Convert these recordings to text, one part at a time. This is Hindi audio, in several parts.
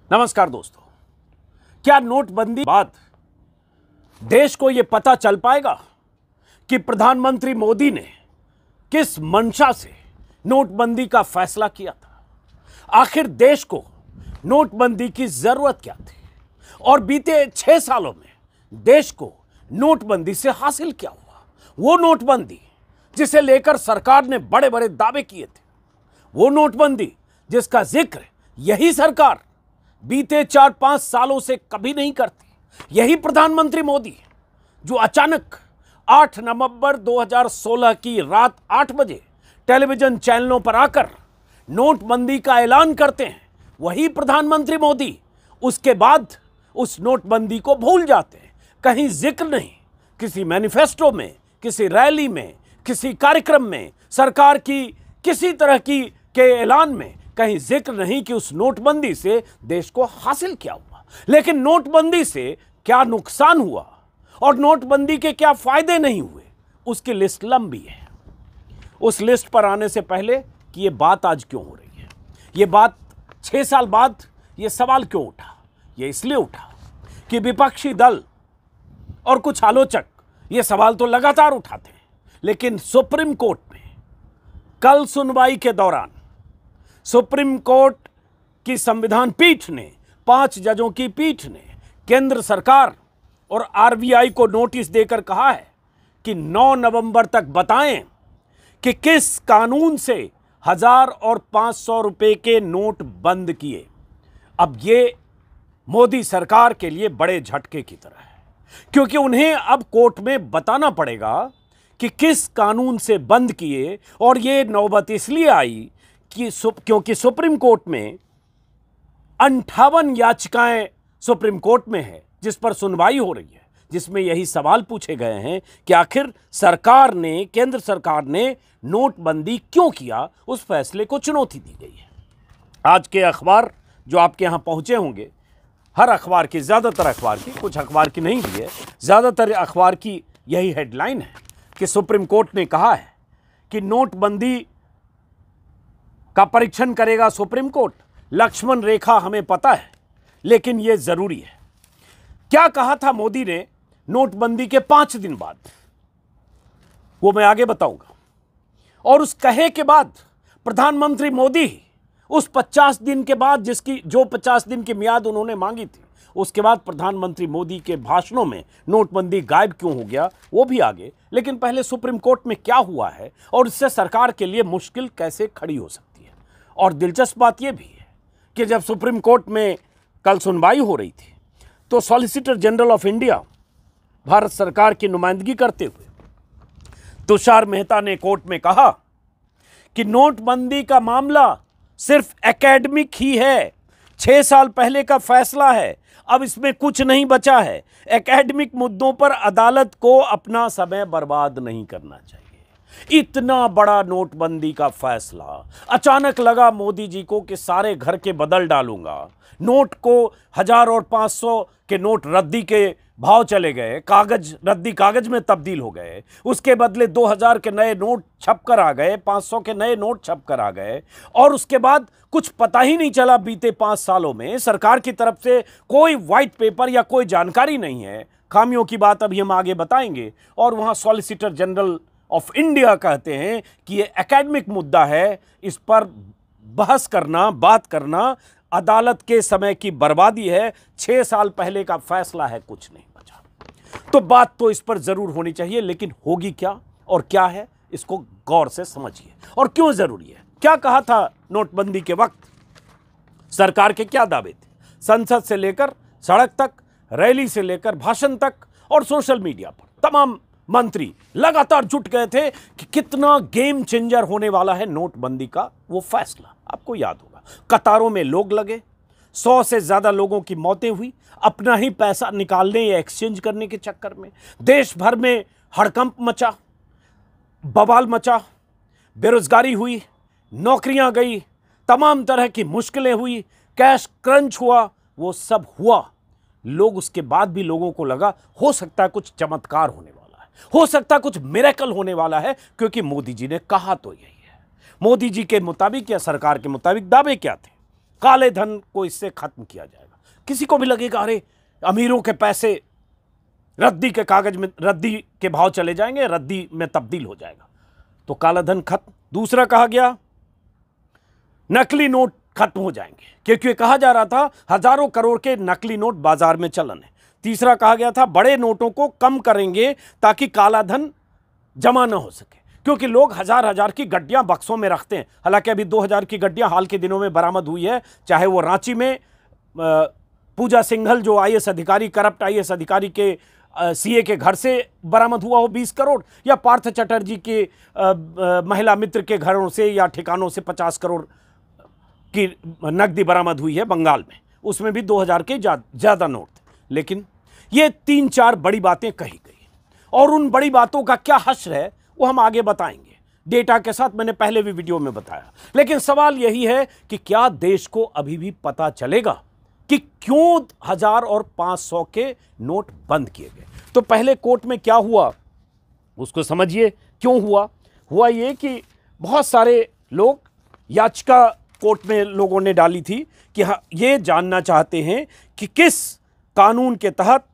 नमस्कार दोस्तों। क्या नोटबंदी बाद देश को यह पता चल पाएगा कि प्रधानमंत्री मोदी ने किस मंशा से नोटबंदी का फैसला किया था? आखिर देश को नोटबंदी की जरूरत क्या थी और बीते 6 सालों में देश को नोटबंदी से हासिल क्या हुआ? वो नोटबंदी जिसे लेकर सरकार ने बड़े बड़े दावे किए थे, वो नोटबंदी जिसका जिक्र यही सरकार बीते 4-5 सालों से कभी नहीं करती। यही प्रधानमंत्री मोदी जो अचानक 8 नवंबर 2016 की रात 8 बजे टेलीविजन चैनलों पर आकर नोटबंदी का ऐलान करते हैं, वही प्रधानमंत्री मोदी उसके बाद उस नोटबंदी को भूल जाते हैं। कहीं जिक्र नहीं, किसी मैनिफेस्टो में, किसी रैली में, किसी कार्यक्रम में, सरकार की किसी तरह की के ऐलान में कहीं जिक्र नहीं कि उस नोटबंदी से देश को हासिल क्या हुआ। लेकिन नोटबंदी से क्या नुकसान हुआ और नोटबंदी के क्या फायदे नहीं हुए, उसकी लिस्ट लंबी है। उस लिस्ट पर आने से पहले कि ये बात आज क्यों हो रही है, ये बात 6 साल बाद ये सवाल क्यों उठा, ये इसलिए उठा कि विपक्षी दल और कुछ आलोचक ये सवाल तो लगातार उठाते हैं, लेकिन सुप्रीम कोर्ट में कल सुनवाई के दौरान सुप्रीम कोर्ट की संविधान पीठ ने, 5 जजों की पीठ ने केंद्र सरकार और आरबीआई को नोटिस देकर कहा है कि 9 नवंबर तक बताएं कि किस कानून से 1000 और 500 रुपए के नोट बंद किए। अब ये मोदी सरकार के लिए बड़े झटके की तरह है, क्योंकि उन्हें अब कोर्ट में बताना पड़ेगा कि किस कानून से बंद किए। और ये नौबत इसलिए आई कि क्योंकि सुप्रीम कोर्ट में 58 याचिकाएं सुप्रीम कोर्ट में है जिस पर सुनवाई हो रही है, जिसमें यही सवाल पूछे गए हैं कि आखिर सरकार ने, केंद्र सरकार ने नोटबंदी क्यों किया। उस फैसले को चुनौती दी गई है। आज के अखबार जो आपके यहां पहुंचे होंगे, हर अखबार की, ज्यादातर अखबार की, कुछ अखबार की नहीं भी है, ज्यादातर अखबार की यही हेडलाइन है कि सुप्रीम कोर्ट ने कहा है कि नोटबंदी का परीक्षण करेगा सुप्रीम कोर्ट। लक्ष्मण रेखा हमें पता है, लेकिन यह जरूरी है। क्या कहा था मोदी ने नोटबंदी के 5 दिन बाद, वो मैं आगे बताऊंगा। और उस कहे के बाद प्रधानमंत्री मोदी उस 50 दिन के बाद, जो 50 दिन की मियाद उन्होंने मांगी थी, उसके बाद प्रधानमंत्री मोदी के भाषणों में नोटबंदी गायब क्यों हो गया, वो भी आगे। लेकिन पहले सुप्रीम कोर्ट में क्या हुआ है और इससे सरकार के लिए मुश्किल कैसे खड़ी हो सकती है। और दिलचस्प बात यह भी है कि जब सुप्रीम कोर्ट में कल सुनवाई हो रही थी तो solicitor general of India Bharat सरकार की नुमाइंदगी करते हुए तुषार मेहता ने कोर्ट में कहा कि नोटबंदी का मामला सिर्फ एकेडमिक ही है, 6 साल पहले का फैसला है, अब इसमें कुछ नहीं बचा है। एकेडमिक मुद्दों पर अदालत को अपना समय बर्बाद नहीं करना चाहिए। इतना बड़ा नोटबंदी का फैसला अचानक लगा मोदी जी को कि सारे घर के बदल डालूंगा। नोट को 1000 और 500 के नोट रद्दी के भाव चले गए, कागज रद्दी कागज में तब्दील हो गए। उसके बदले 2000 के नए नोट छपकर आ गए, 500 के नए नोट छपकर आ गए। और उसके बाद कुछ पता ही नहीं चला बीते 5 सालों में सरकार की तरफ से कोई व्हाइट पेपर या कोई जानकारी नहीं है। खामियों की बात अभी हम आगे बताएंगे। और वहां सॉलिसिटर जनरल ऑफ इंडिया कहते हैं कि ये एकेडमिक मुद्दा है, इस पर बहस करना, बात करना अदालत के समय की बर्बादी है। 6 साल पहले का फैसला है, कुछ नहीं बचा। तो बात तो इस पर जरूर होनी चाहिए, लेकिन होगी क्या और क्या है, इसको गौर से समझिए और क्यों जरूरी है। क्या कहा था नोटबंदी के वक्त, सरकार के क्या दावे थे, संसद से लेकर सड़क तक, रैली से लेकर भाषण तक और सोशल मीडिया पर तमाम मंत्री लगातार जुट गए थे कि कितना गेम चेंजर होने वाला है नोटबंदी का वो फैसला। आपको याद होगा, कतारों में लोग लगे, 100 से ज्यादा लोगों की मौतें हुई अपना ही पैसा निकालने या एक्सचेंज करने के चक्कर में। देश भर में हड़कंप मचा, बवाल मचा, बेरोजगारी हुई, नौकरियां गई, तमाम तरह की मुश्किलें हुई, कैश क्रंच हुआ। वो सब हुआ, लोग उसके बाद भी लोगों को लगा हो सकता है कुछ चमत्कार होने वाला है, हो सकता है कुछ मिरेकल होने वाला है, क्योंकि मोदी जी ने कहा तो यही है। मोदी जी के मुताबिक या सरकार के मुताबिक दावे क्या थे? काले धन को इससे खत्म किया जाएगा। किसी को भी लगेगा अरे अमीरों के पैसे रद्दी के कागज में, रद्दी के भाव चले जाएंगे, रद्दी में तब्दील हो जाएगा, तो काला धन खत्म। दूसरा कहा गया नकली नोट खत्म हो जाएंगे, क्योंकि कहा जा रहा था हजारों करोड़ के नकली नोट बाजार में चलन है। तीसरा कहा गया था बड़े नोटों को कम करेंगे ताकि काला धन जमा न हो सके, क्योंकि लोग हजार हजार की गड्डियां बक्सों में रखते हैं। हालांकि अभी 2000 की गड्डियां हाल के दिनों में बरामद हुई है, चाहे वो रांची में पूजा सिंघल जो आईएएस अधिकारी, करप्ट आईएएस अधिकारी के सीए के घर से बरामद हुआ हो 20 करोड़, या पार्थ चटर्जी के महिला मित्र के घरों से या ठिकानों से 50 करोड़ की नकदी बरामद हुई है बंगाल में, उसमें भी 2000 के ज्यादा नोट थे। लेकिन ये 3-4 बड़ी बातें कही गई, और उन बड़ी बातों का क्या हश्र है वो हम आगे बताएंगे डेटा के साथ, मैंने पहले भी वीडियो में बताया। लेकिन सवाल यही है कि क्या देश को अभी भी पता चलेगा कि क्यों 1000 और 500 के नोट बंद किए गए। तो पहले कोर्ट में क्या हुआ उसको समझिए, क्यों हुआ ये कि बहुत सारे लोग याचिका कोर्ट में लोगों ने डाली थी कि ये जानना चाहते हैं कि किस कानून के तहत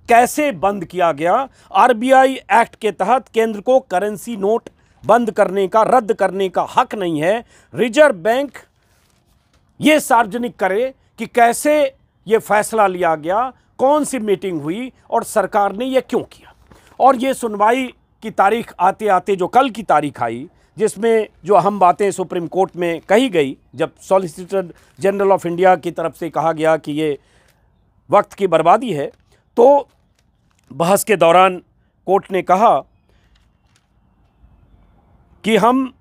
कैसे बंद किया गया। आरबीआई एक्ट के तहत केंद्र को करेंसी नोट बंद करने का, रद्द करने का हक नहीं है। रिजर्व बैंक ये सार्वजनिक करे कि कैसे ये फैसला लिया गया, कौन सी मीटिंग हुई और सरकार ने ये क्यों किया। और ये सुनवाई की तारीख आते आते जो कल की तारीख आई, जिसमें जो अहम बातें सुप्रीम कोर्ट में कही गई, जब सॉलिसिटर जनरल ऑफ इंडिया की तरफ से कहा गया कि ये वक्त की बर्बादी है, तो बहस के दौरान कोर्ट ने कहा कि हम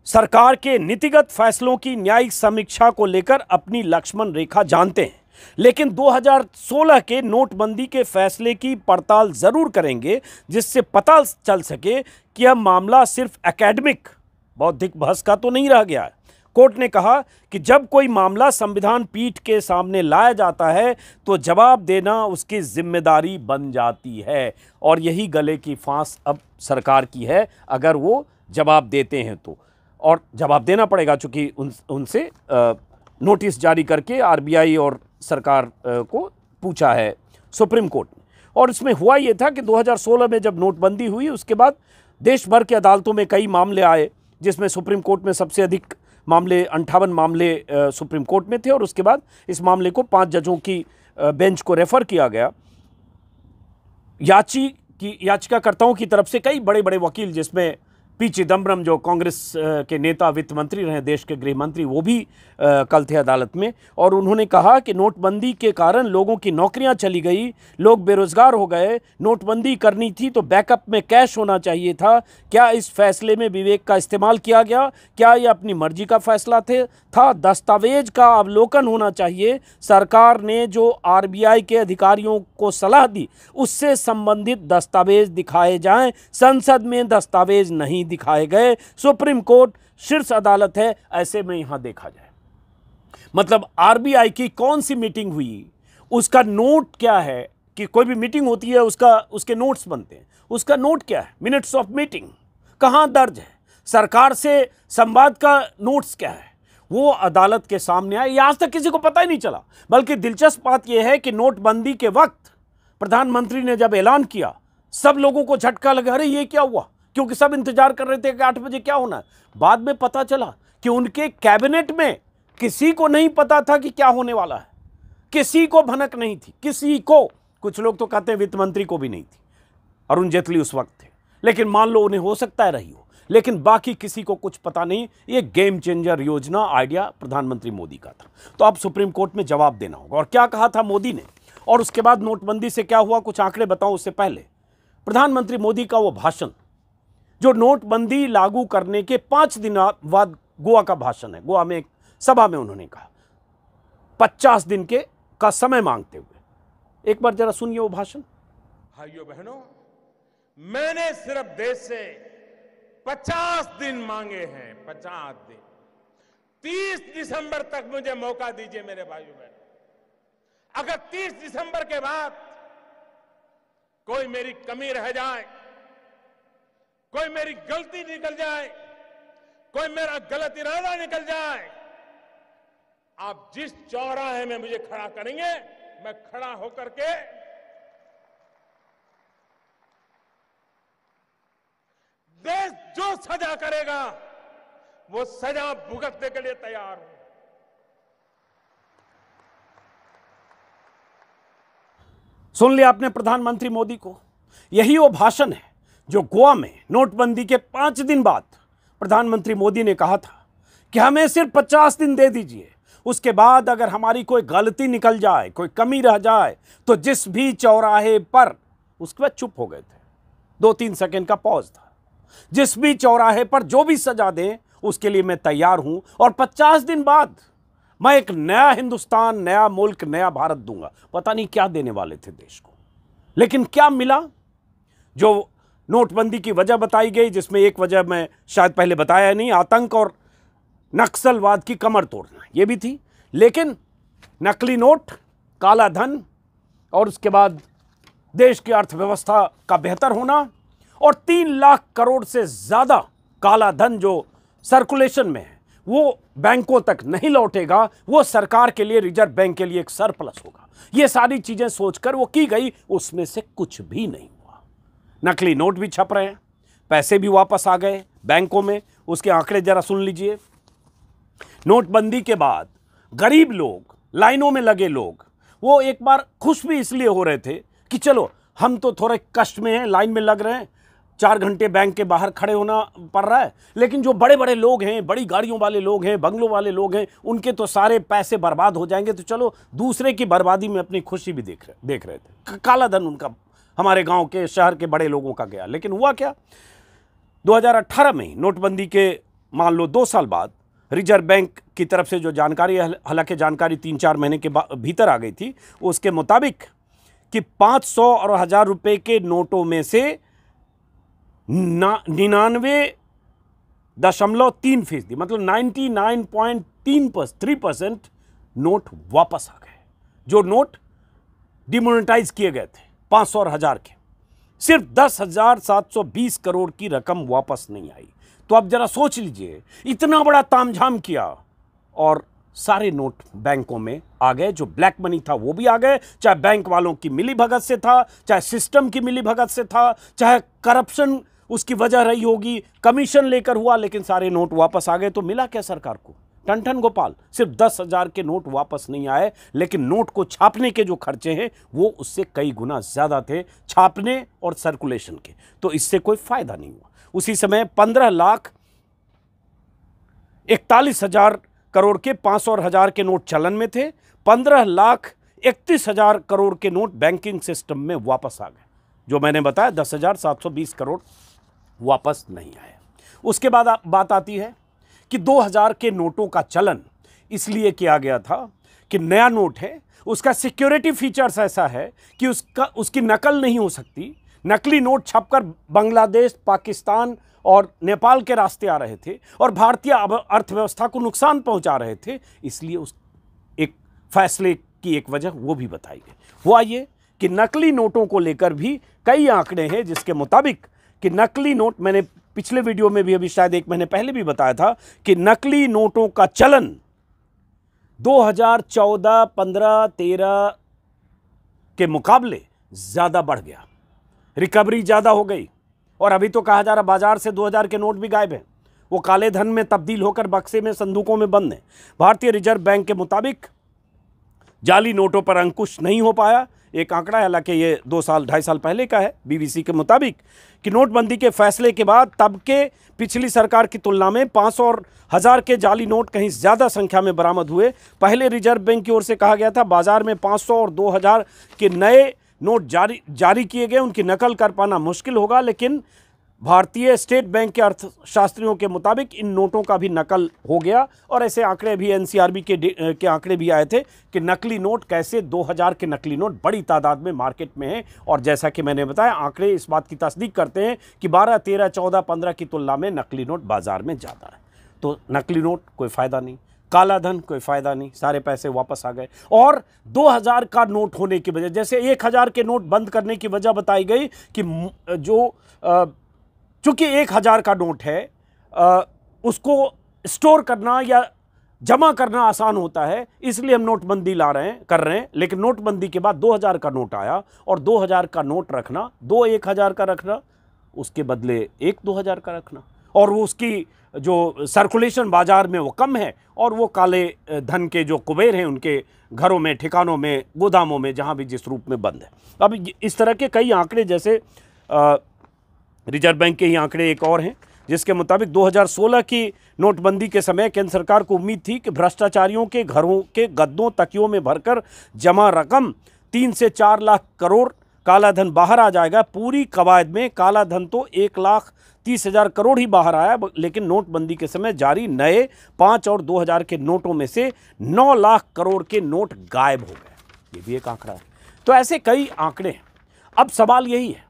सरकार के नीतिगत फैसलों की न्यायिक समीक्षा को लेकर अपनी लक्ष्मण रेखा जानते हैं, लेकिन 2016 के नोटबंदी के फैसले की पड़ताल जरूर करेंगे, जिससे पता चल सके कि यह मामला सिर्फ एकेडमिक बौद्धिक बहस का तो नहीं रह गया है। कोर्ट ने कहा कि जब कोई मामला संविधान पीठ के सामने लाया जाता है तो जवाब देना उसकी जिम्मेदारी बन जाती है, और यही गले की फांस अब सरकार की है अगर वो जवाब देते हैं तो। और जवाब देना पड़ेगा, चूंकि उनसे नोटिस जारी करके आरबीआई और सरकार को पूछा है सुप्रीम कोर्ट ने। और इसमें हुआ ये था कि 2016 में जब नोटबंदी हुई, उसके बाद देश भर की अदालतों में कई मामले आए, जिसमें सुप्रीम कोर्ट में सबसे अधिक मामले 58 मामले सुप्रीम कोर्ट में थे, और उसके बाद इस मामले को 5 जजों की बेंच को रेफर किया गया। याचिकाकर्ताओं की तरफ से कई बड़े बड़े वकील, जिसमें पी चिदम्बरम जो कांग्रेस के नेता, वित्त मंत्री रहे, देश के गृह मंत्री, वो भी कल थे अदालत में। और उन्होंने कहा कि नोटबंदी के कारण लोगों की नौकरियां चली गई, लोग बेरोजगार हो गए, नोटबंदी करनी थी तो बैकअप में कैश होना चाहिए था। क्या इस फैसले में विवेक का इस्तेमाल किया गया? क्या यह अपनी मर्जी का फैसला था? दस्तावेज का अवलोकन होना चाहिए। सरकार ने जो आरबीआई के अधिकारियों को सलाह दी, उससे संबंधित दस्तावेज दिखाए जाएं। संसद में दस्तावेज नहीं दिखाए गए। सुप्रीम कोर्ट शीर्ष अदालत है, ऐसे में यहां देखा जाए, मतलब आरबीआई की कौन सी मीटिंग हुई, उसका नोट क्या है, कि कोई भी मीटिंग होती है उसके नोट्स बनते हैं, उसका नोट क्या है, मिनट्स ऑफ मीटिंग कहां दर्ज है, सरकार से संवाद का नोट्स क्या है, वो अदालत के सामने आए। आज तक किसी को पता ही नहीं चला। बल्कि दिलचस्प बात यह है कि नोटबंदी के वक्त प्रधानमंत्री ने जब ऐलान किया, सब लोगों को झटका लगा, अरे ये क्या हुआ, क्योंकि सब इंतजार कर रहे थे कि 8 बजे क्या होना है। बाद में पता चला कि उनके कैबिनेट में किसी को नहीं पता था कि क्या होने वाला है, किसी को भनक नहीं थी, किसी को। कुछ लोग तो कहते हैं वित्त मंत्री को भी नहीं थी, अरुण जेटली उस वक्त थे, लेकिन मान लो उन्हें हो सकता है रही हो, लेकिन बाकी किसी को कुछ पता नहीं। ये गेम चेंजर योजना, आइडिया प्रधानमंत्री मोदी का था। तो अब सुप्रीम कोर्ट में जवाब देना होगा। और क्या कहा था मोदी ने, और उसके बाद नोटबंदी से क्या हुआ, कुछ आंकड़े बताऊं उससे पहले। प्रधानमंत्री मोदी का वो भाषण, जो नोटबंदी लागू करने के 5 दिन बाद गोवा का भाषण है, गोवा में एक सभा में उन्होंने कहा 50 दिन का समय मांगते हुए। एक बार जरा सुनिए वो भाषण। भाइयों बहनों, मैंने सिर्फ देश से 50 दिन मांगे हैं, 50 दिन। 30 दिसंबर तक मुझे मौका दीजिए मेरे भाइयों बहनों। अगर 30 दिसंबर के बाद कोई मेरी कमी रह जाए, कोई मेरी गलती निकल जाए, कोई मेरा गलत इरादा निकल जाए, आप जिस चौराहे में मुझे खड़ा करेंगे, मैं खड़ा होकर के देश जो सजा करेगा वो सजा भुगतने के लिए तैयार हूं। सुन लिया आपने प्रधानमंत्री मोदी को। यही वो भाषण है जो गोवा में नोटबंदी के 5 दिन बाद प्रधानमंत्री मोदी ने कहा था कि हमें सिर्फ 50 दिन दे दीजिए, उसके बाद अगर हमारी कोई गलती निकल जाए, कोई कमी रह जाए तो जिस भी चौराहे पर, उसके बाद चुप हो गए थे, 2-3 सेकंड का पॉज था, जिस भी चौराहे पर जो भी सजा दें उसके लिए मैं तैयार हूं और 50 दिन बाद मैं एक नया हिंदुस्तान, नया मुल्क, नया भारत दूंगा। पता नहीं क्या देने वाले थे देश को, लेकिन क्या मिला? जो नोटबंदी की वजह बताई गई, जिसमें एक वजह मैं शायद पहले बताया नहीं, आतंक और नक्सलवाद की कमर तोड़ना, यह भी थी, लेकिन नकली नोट, काला धन और उसके बाद देश की अर्थव्यवस्था का बेहतर होना और 3 लाख करोड़ से ज्यादा काला धन जो सर्कुलेशन में है वो बैंकों तक नहीं लौटेगा, वो सरकार के लिए, रिजर्व बैंक के लिए एक सरप्लस होगा। ये सारी चीजें सोचकर वो की गई, उसमें से कुछ भी नहीं हुआ। नकली नोट भी छप रहे हैं, पैसे भी वापस आ गए बैंकों में। उसके आंकड़े जरा सुन लीजिए। नोटबंदी के बाद गरीब लोग, लाइनों में लगे लोग, वो एक बार खुश भी इसलिए हो रहे थे कि चलो हम तो थोड़े कष्ट में हैं, लाइन में लग रहे हैं, 4 घंटे बैंक के बाहर खड़े होना पड़ रहा है, लेकिन जो बड़े बड़े लोग हैं, बड़ी गाड़ियों वाले लोग हैं, बंगलों वाले लोग हैं, उनके तो सारे पैसे बर्बाद हो जाएंगे, तो चलो दूसरे की बर्बादी में अपनी खुशी भी देख रहे थे। काला धन उनका, हमारे गांव के, शहर के बड़े लोगों का गया। लेकिन हुआ क्या? 2018 में नोटबंदी के मान लो 2 साल बाद रिजर्व बैंक की तरफ से जो जानकारी, हालांकि जानकारी 3-4 महीने के भीतर आ गई थी, उसके मुताबिक कि 500 और 1000 रुपए के नोटों में से 99.3%, मतलब 99.3% नोट वापस आ गए। जो नोट डिमोनेटाइज किए गए थे 500 और 1000 के, सिर्फ 10,720 करोड़ की रकम वापस नहीं आई। तो अब जरा सोच लीजिए, इतना बड़ा तामझाम किया और सारे नोट बैंकों में आ गए। जो ब्लैक मनी था वो भी आ गए, चाहे बैंक वालों की मिलीभगत से था, चाहे सिस्टम की मिलीभगत से था, चाहे करप्शन उसकी वजह रही होगी, कमीशन लेकर हुआ, लेकिन सारे नोट वापस आ गए। तो मिला क्या सरकार को? टन गोपाल, सिर्फ 10,000 के नोट वापस नहीं आए, लेकिन नोट को छापने के जो खर्चे हैं वो उससे कई गुना ज्यादा थे, छापने और सर्कुलेशन के। तो इससे कोई फायदा नहीं हुआ। उसी समय 15,41,000 करोड़ के 500 और 1000 के नोट चलन में थे, 15,31,000 करोड़ के नोट बैंकिंग सिस्टम में वापस आ गए। जो मैंने बताया 10,720 करोड़ वापस नहीं आए। उसके बाद बात आती है कि 2000 के नोटों का चलन इसलिए किया गया था कि नया नोट है, उसका सिक्योरिटी फीचर्स ऐसा है कि उसकी नकल नहीं हो सकती। नकली नोट छपकर बांग्लादेश, पाकिस्तान और नेपाल के रास्ते आ रहे थे और भारतीय अर्थव्यवस्था को नुकसान पहुंचा रहे थे, इसलिए उस एक फैसले की एक वजह वो भी बताई गई। हुआ ये कि नकली नोटों को लेकर भी कई आंकड़े हैं, जिसके मुताबिक कि नकली नोट, मैंने पिछले वीडियो में भी अभी शायद 1 महीने पहले भी बताया था कि नकली नोटों का चलन 2014, 15, 13 के मुकाबले ज्यादा बढ़ गया, रिकवरी ज्यादा हो गई। और अभी तो कहा जा रहा बाजार से 2000 के नोट भी गायब हैं, वो काले धन में तब्दील होकर बक्से में, संदूकों में बंद हैं। भारतीय रिजर्व बैंक के मुताबिक जाली नोटों पर अंकुश नहीं हो पाया। एक आंकड़ा है, हालांकि ये 2-2.5 साल पहले का है, बीबीसी के मुताबिक कि नोटबंदी के फैसले के बाद तब के पिछली सरकार की तुलना में 500 और 1000 के जाली नोट कहीं ज्यादा संख्या में बरामद हुए। पहले रिजर्व बैंक की ओर से कहा गया था बाजार में 500 और 2000 के नए नोट जारी किए गए, उनकी नकल कर पाना मुश्किल होगा, लेकिन भारतीय स्टेट बैंक के अर्थशास्त्रियों के मुताबिक इन नोटों का भी नकल हो गया। और ऐसे आंकड़े भी एनसीआरबी के आंकड़े भी आए थे कि नकली नोट कैसे 2000 के नकली नोट बड़ी तादाद में मार्केट में हैं। और जैसा कि मैंने बताया, आंकड़े इस बात की तस्दीक करते हैं कि 12, 13, 14, 15 की तुलना में नकली नोट बाजार में ज़्यादा है। तो नकली नोट कोई फ़ायदा नहीं, काला धन कोई फ़ायदा नहीं, सारे पैसे वापस आ गए। और 2000 का नोट होने की वजह, जैसे 1000 के नोट बंद करने की वजह बताई गई कि जो चूंकि 1000 का नोट है, उसको स्टोर करना या जमा करना आसान होता है, इसलिए हम नोटबंदी कर रहे हैं। लेकिन नोटबंदी के बाद 2000 का नोट आया, और 2000 का नोट रखना, 2 1000 का रखना, उसके बदले 1 2000 का रखना, और वो उसकी जो सर्कुलेशन बाजार में वो कम है, और वो काले धन के जो कुबेर हैं उनके घरों में, ठिकानों में, गोदामों में, जहां भी जिस रूप में बंद है। अब इस तरह के कई आंकड़े, जैसे रिजर्व बैंक के ही आंकड़े एक और हैं, जिसके मुताबिक 2016 की नोटबंदी के समय केंद्र सरकार को उम्मीद थी कि भ्रष्टाचारियों के घरों के गद्दों तकियों में भरकर जमा रकम 3 से 4 लाख करोड़ काला धन बाहर आ जाएगा। पूरी कवायद में काला धन तो 1,30,000 करोड़ ही बाहर आया, लेकिन नोटबंदी के समय जारी नए 5 और 2000 के नोटों में से 9 लाख करोड़ के नोट गायब हो गए। ये भी एक आंकड़ा है। तो ऐसे कई आंकड़े हैं। अब सवाल यही है,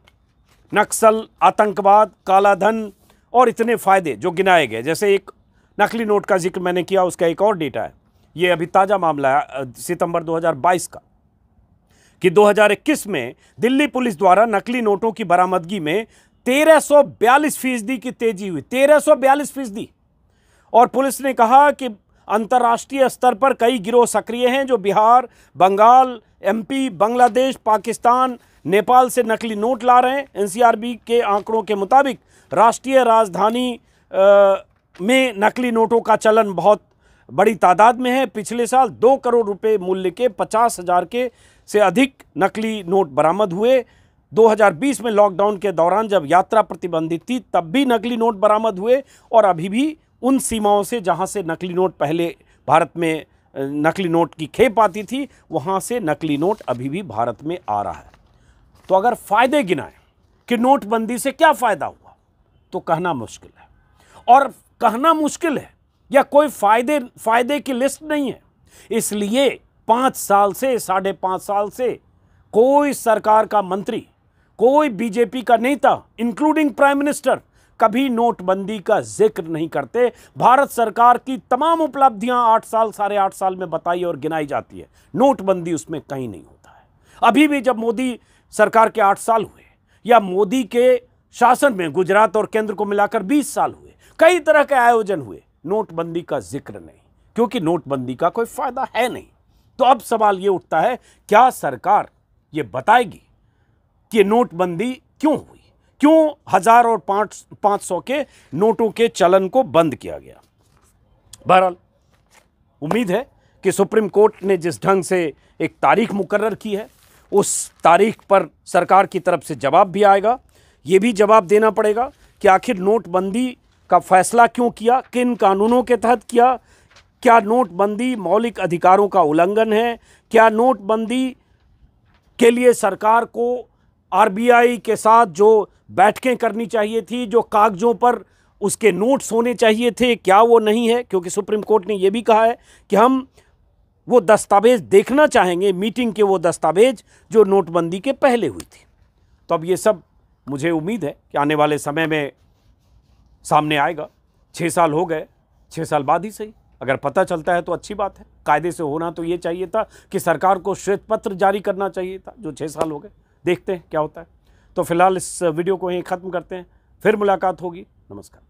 नक्सल, आतंकवाद, काला धन और इतने फायदे जो गिनाए गए, जैसे एक नकली नोट का जिक्र मैंने किया, उसका एक और डेटा है, ये अभी ताजा मामला है सितंबर 2022 का, कि 2021 में दिल्ली पुलिस द्वारा नकली नोटों की बरामदगी में 1342% की तेजी हुई, 1342%। और पुलिस ने कहा कि अंतर्राष्ट्रीय स्तर पर कई गिरोह सक्रिय हैं जो बिहार, बंगाल, एमपी, बांग्लादेश, पाकिस्तान, नेपाल से नकली नोट ला रहे हैं। एनसीआरबी के आंकड़ों के मुताबिक राष्ट्रीय राजधानी में नकली नोटों का चलन बहुत बड़ी तादाद में है। पिछले साल 2 करोड़ रुपए मूल्य के 50,000 के से अधिक नकली नोट बरामद हुए। 2020 में लॉकडाउन के दौरान जब यात्रा प्रतिबंधित थी, तब भी नकली नोट बरामद हुए, और अभी भी उन सीमाओं से जहां से नकली नोट पहले भारत में नकली नोट की खेप आती थी, वहां से नकली नोट अभी भी भारत में आ रहा है। तो अगर फायदे गिनाएं कि नोटबंदी से क्या फायदा हुआ, तो कहना मुश्किल है। और कहना मुश्किल है या कोई फायदे की लिस्ट नहीं है। इसलिए 5 साल से, 5.5 साल से कोई सरकार का मंत्री, कोई बीजेपी का नेता, इंक्लूडिंग प्राइम मिनिस्टर, कभी नोटबंदी का जिक्र नहीं करते। भारत सरकार की तमाम उपलब्धियां 8 साल, 8.5 साल में बताई और गिनाई जाती है, नोटबंदी उसमें कहीं नहीं होता है। अभी भी जब मोदी सरकार के 8 साल हुए, या मोदी के शासन में गुजरात और केंद्र को मिलाकर 20 साल हुए, कई तरह के आयोजन हुए, नोटबंदी का जिक्र नहीं, क्योंकि नोटबंदी का कोई फायदा है नहीं। तो अब सवाल यह उठता है, क्या सरकार ये बताएगी कि नोटबंदी क्यों हुई, क्यों 1000 और 500 के नोटों के चलन को बंद किया गया। बहरहाल उम्मीद है कि सुप्रीम कोर्ट ने जिस ढंग से एक तारीख मुकर्रर की है, उस तारीख पर सरकार की तरफ से जवाब भी आएगा। ये भी जवाब देना पड़ेगा कि आखिर नोटबंदी का फैसला क्यों किया, किन कानूनों के तहत किया, क्या नोटबंदी मौलिक अधिकारों का उल्लंघन है, क्या नोटबंदी के लिए सरकार को आरबीआई के साथ जो बैठकें करनी चाहिए थी, जो कागजों पर उसके नोट्स होने चाहिए थे, क्या वो नहीं है। क्योंकि सुप्रीम कोर्ट ने यह भी कहा है कि हम वो दस्तावेज देखना चाहेंगे, मीटिंग के वो दस्तावेज जो नोटबंदी के पहले हुई थी। तो अब ये सब मुझे उम्मीद है कि आने वाले समय में सामने आएगा। 6 साल हो गए, 6 साल बाद ही सही, अगर पता चलता है तो अच्छी बात है। कायदे से होना तो ये चाहिए था कि सरकार को श्वेत पत्र जारी करना चाहिए था, जो 6 साल हो गए। देखते हैं क्या होता है। तो फिलहाल इस वीडियो को यहीं ख़त्म करते हैं, फिर मुलाकात होगी। नमस्कार।